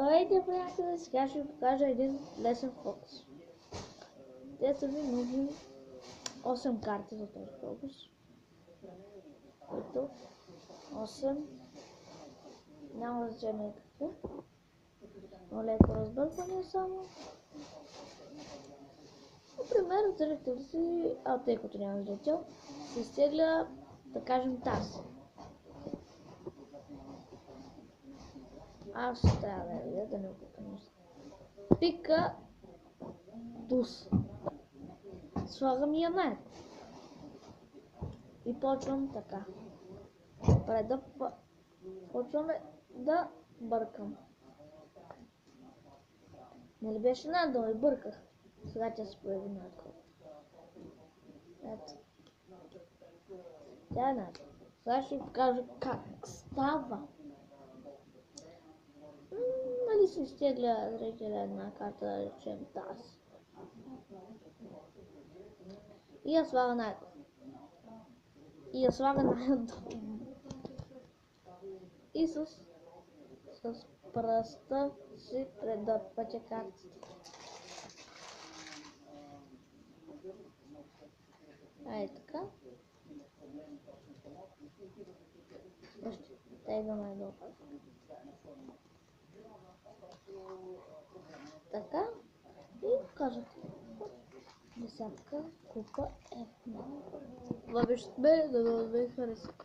Здравейте, приятели! Сега ще ви покажа един лесен фокус. Те са ви нужни 8 карти за този фокус. Които 8 няма значение какви. Но леко разбъркване само. Например, зрители си, тъй като няма зрител, се изтегля, да кажем, тази. Аз ще трябва да я видя, да не опитам. Пика Туз. Слагам я най. И почвам така. Почваме да бъркам. Нали беше надолу и бърках. Сега тя се появи надолу. Ето. Тя е надолу. Сега ще ви покажа как става. Нали се изтегля зрителя една карта, да речем тази. И я слага най-долу. И я слага най-долу. И с пръста си предърпача картите. Ай така. Още тега най-долу. Така. И казвате. Десятка, купа, F. Бъдещето бе да ви хареса.